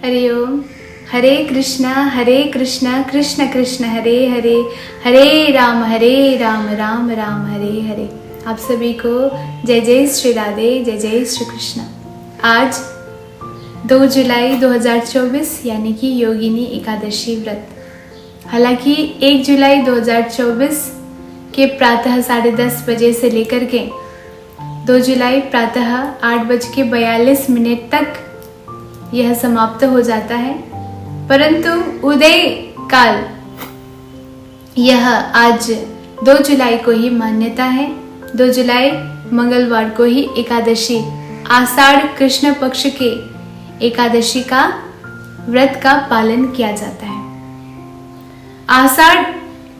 हरि ओम। हरे कृष्णा कृष्ण कृष्ण हरे हरे, हरे राम राम राम हरे हरे। आप सभी को जय जय श्री राधे, जय जय श्री कृष्ण। आज 2 जुलाई 2024 यानी कि योगिनी एकादशी व्रत। हालांकि 1 जुलाई 2024 के प्रातः 10:30 बजे से लेकर के 2 जुलाई प्रातः 8:42 तक यह समाप्त हो जाता है, परंतु उदय काल यह आज 2 जुलाई को ही मान्यता है। 2 जुलाई मंगलवार को ही एकादशी, आषाढ़ कृष्ण पक्ष के एकादशी का व्रत का पालन किया जाता है। आषाढ़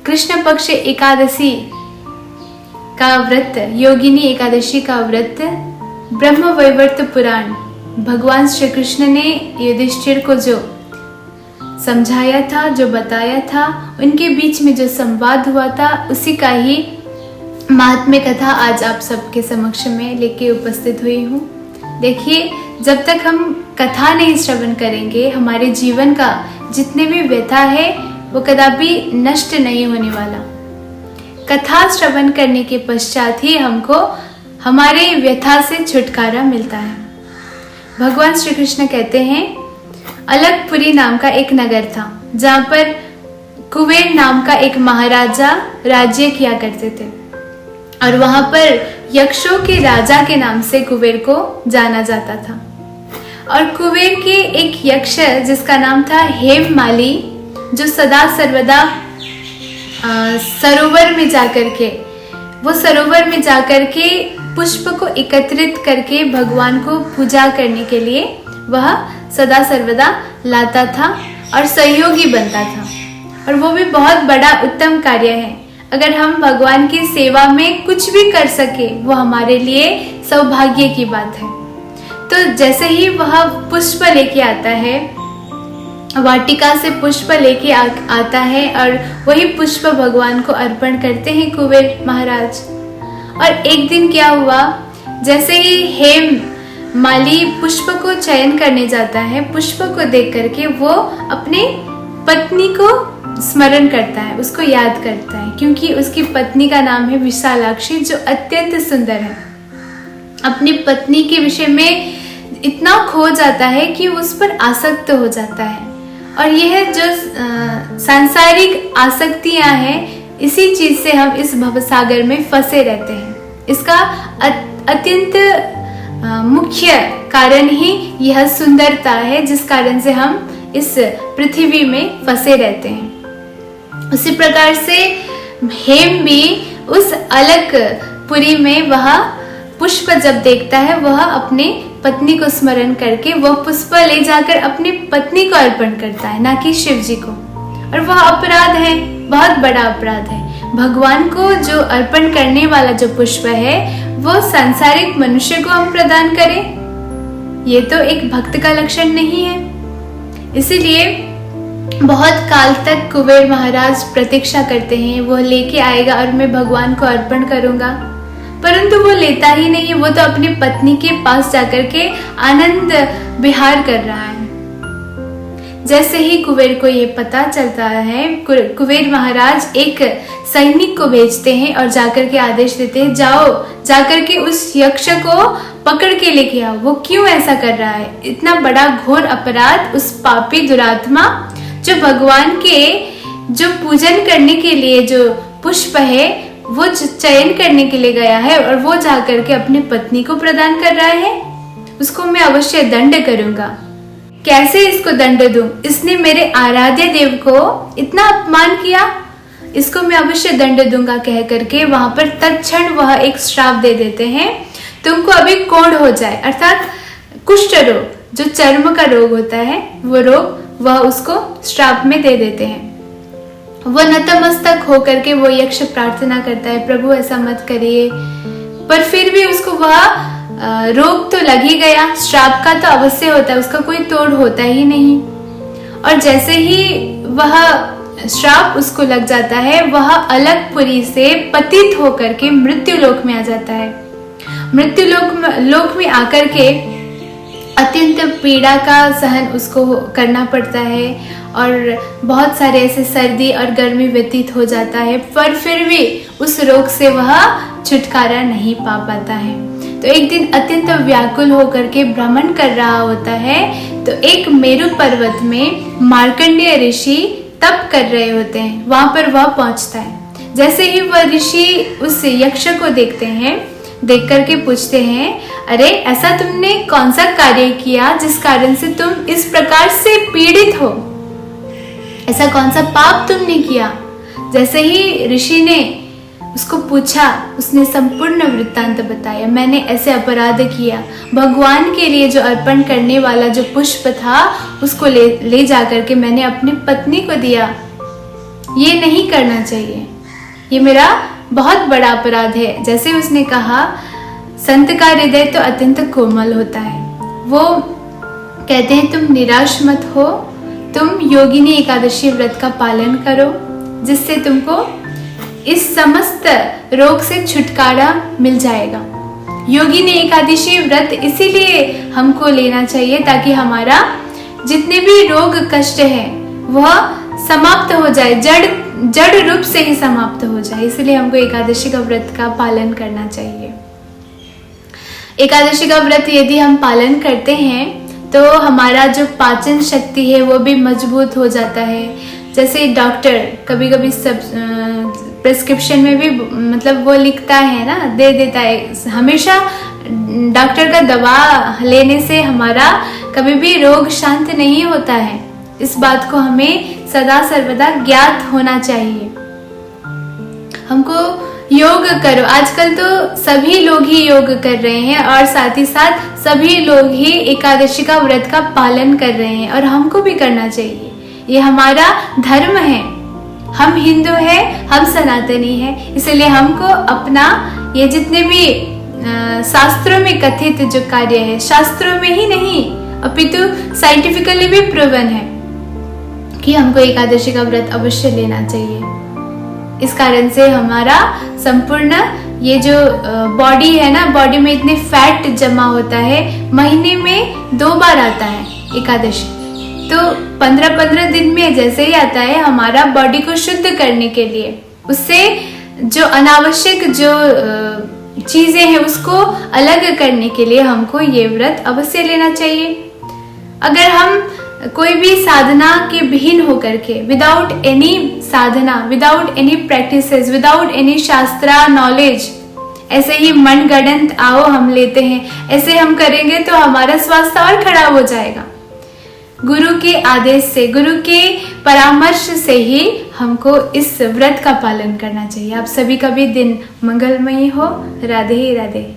कृष्ण पक्ष एकादशी का व्रत, योगिनी एकादशी का व्रत ब्रह्म वैवर्त पुराण भगवान श्री कृष्ण ने युधिष्ठिर को जो समझाया था, जो बताया था, उनके बीच में जो संवाद हुआ था, उसी का ही महात्म्य कथा आज आप सबके समक्ष में लेके उपस्थित हुई हूँ। देखिए, जब तक हम कथा नहीं श्रवण करेंगे, हमारे जीवन का जितने भी व्यथा है वो कदापि नष्ट नहीं होने वाला। कथा श्रवण करने के पश्चात ही हमको हमारे व्यथा से छुटकारा मिलता है। भगवान श्री कृष्ण कहते हैं, अलकपुरी नाम का एक नगर था जहाँ पर कुबेर नाम का एक महाराजा राज्य किया करते थे, और वहां पर यक्षों के राजा के नाम से कुबेर को जाना जाता था। और कुबेर के एक यक्ष जिसका नाम था हेममाली, जो सदा सर्वदा सरोवर में जाकर के पुष्प को एकत्रित करके भगवान को पूजा करने के लिए वह सदा सर्वदा लाता था और सहयोगी बनता था। और वो भी बहुत बड़ा उत्तम कार्य है। अगर हम भगवान की सेवा में कुछ भी कर सके, वो हमारे लिए सौभाग्य की बात है। तो जैसे ही वह पुष्प लेके आता है, वाटिका से पुष्प लेके आता है, और वही पुष्प भगवान को अर्पण करते हैं कुबेर महाराज। और एक दिन क्या हुआ, जैसे ही हेम माली पुष्प को चयन करने जाता है, पुष्प को देख करके वो अपने पत्नी को स्मरण करता है, उसको याद करता है, क्योंकि उसकी पत्नी का नाम है विशालाक्षी, जो अत्यंत सुंदर है। अपनी पत्नी के विषय में इतना खो जाता है कि उस पर आसक्त हो जाता है। और यह जो सांसारिक आसक्तियां हैं, इसी चीज से हम इस भवसागर में फंसे रहते हैं। इसका अत्यंत मुख्य कारण ही यह सुंदरता है, जिस कारण से हम इस पृथ्वी में फंसे रहते हैं। उसी प्रकार से हेम भी उस अलकपुरी में वह पुष्प जब देखता है, वह अपने पत्नी को स्मरण करके वह पुष्प ले जाकर अपनी पत्नी को अर्पण करता है, ना कि शिव जी को। और वह अपराध है, बहुत बड़ा अपराध है। भगवान को जो अर्पण करने वाला जो पुष्प है, वो सांसारिक मनुष्य को हम प्रदान करें, ये तो एक भक्त का लक्षण नहीं है। इसीलिए बहुत काल तक कुबेर महाराज प्रतीक्षा करते हैं, वो लेके आएगा और मैं भगवान को अर्पण करूंगा, परंतु वो लेता ही नहीं। वो तो अपनी पत्नी के पास जाकर के आनंद विहार कर रहा है। जैसे ही कुबेर को ये पता चलता है, कुबेर महाराज एक सैनिक को भेजते हैं और जाकर के आदेश देते हैं, जाओ जाकर के उस यक्ष को पकड़ के लेके आओ। वो क्यों ऐसा कर रहा है? इतना बड़ा घोर अपराध उस पापी दुरात्मा, जो भगवान के जो पूजन करने के लिए जो पुष्प है वो चयन करने के लिए गया है, और वो जाकर के अपनी पत्नी को प्रदान कर रहा है। उसको मैं अवश्य दंड करूंगा। कैसे इसको दंड दूं? इसने मेरे आराध्य देव को इतना अपमान किया, इसको मैं अवश्य दंड दूंगा कह करके वहां पर तत्क्षण वह एक श्राप दे देते हैं, तुमको अभी कोढ़ हो जाए, अर्थात कुष्ठ रोग, जो चर्म का रोग होता है, वो रोग वह उसको श्राप में दे देते हैं। वह नतमस्तक होकर के वो यक्ष प्रार्थना करता है, प्रभु ऐसा मत करिए, पर फिर भी उसको वह रोग तो लग ही गया। श्राप का तो अवश्य होता है, उसका कोई तोड़ होता ही नहीं। और जैसे ही वह श्राप उसको लग जाता है, वह अलकपुरी से पतित होकर के मृत्यु लोक में आ जाता है। मृत्यु लोक में आकर के अत्यंत पीड़ा का सहन उसको करना पड़ता है और बहुत सारे ऐसे सर्दी और गर्मी व्यतीत हो जाता है, पर फिर भी उस रोग से वह छुटकारा नहीं पा पाता है। तो एक दिन अत्यंत व्याकुल होकर के भ्रमण कर रहा होता है, तो एक मेरु पर्वत में मार्कंडेय ऋषि तप कर रहे होते हैं, वहां पर वह पहुंचता है। जैसे ही वह ऋषि उस यक्ष को देखते हैं, देख करके पूछते हैं, अरे ऐसा तुमने कौन सा कार्य किया जिस कारण से तुम इस प्रकार से पीड़ित हो? ऐसा कौन सा पाप तुमने किया? जैसे ही ऋषि ने उसको पूछा, उसने संपूर्ण वृत्तांत बताया। मैंने ऐसे अपराध किया, भगवान के लिए जो अर्पण करने वाला जो पुष्प था उसको ले जाकर के मैंने अपनी पत्नी को दिया। ये नहीं करना चाहिए, ये मेरा बहुत बड़ा अपराध है। जैसे उसने कहा, संत का हृदय तो अत्यंत कोमल होता है। वो कहते हैं तुम निराश मत हो, तुम योगिनी एकादशी व्रत का पालन करो, जिससे तुमको इस समस्त रोग से छुटकारा मिल जाएगा। योगिनी एकादशी व्रत इसीलिए हमको लेना चाहिए ताकि हमारा जितने भी रोग कष्ट है वह समाप्त हो जाए, जड़ रूप से ही समाप्त हो जाए। इसलिए हमको एकादशी का व्रत का पालन करना चाहिए। एकादशी का व्रत यदि हम पालन करते हैं तो हमारा जो पाचन शक्ति है वो भी मजबूत हो जाता है। जैसे डॉक्टर कभी कभी सब प्रिस्क्रिप्शन में भी मतलब वो लिखता है ना, दे देता है। हमेशा डॉक्टर का दवा लेने से हमारा कभी भी रोग शांत नहीं होता है। इस बात को हमें सदा सर्वदा ज्ञात होना चाहिए। हमको योग करो। आजकल तो सभी लोग ही योग कर रहे हैं और साथ ही साथ सभी लोग ही एकादशी का व्रत का पालन कर रहे हैं और हमको भी करना चाहिए। ये हमारा धर्म है, हम हिंदू हैं, हम सनातनी हैं, इसलिए हमको अपना ये जितने भी शास्त्रों में कथित जो कार्य है, शास्त्रों में ही नहीं अपितु साइंटिफिकली भी प्रूवन है कि हमको एकादशी का व्रत अवश्य लेना चाहिए। इस कारण से हमारा संपूर्ण ये जो बॉडी है ना, बॉडी में इतने फैट जमा होता है। महीने में 2 बार आता है एकादशी, तो 15-15 दिन में जैसे ही आता है हमारा बॉडी को शुद्ध करने के लिए, उससे जो अनावश्यक जो चीजें हैं उसको अलग करने के लिए हमको ये व्रत अवश्य लेना चाहिए। अगर हम कोई भी साधना के विहीन होकर के, without any sadhana, without any practices, without any shastra knowledge, ऐसे ही मनगढ़ंत आओ हम लेते हैं, ऐसे हम करेंगे तो हमारा स्वास्थ्य और खराब हो जाएगा। गुरु के आदेश से, गुरु के परामर्श से ही हमको इस व्रत का पालन करना चाहिए। आप सभी का भी दिन मंगलमयी हो। राधे राधे।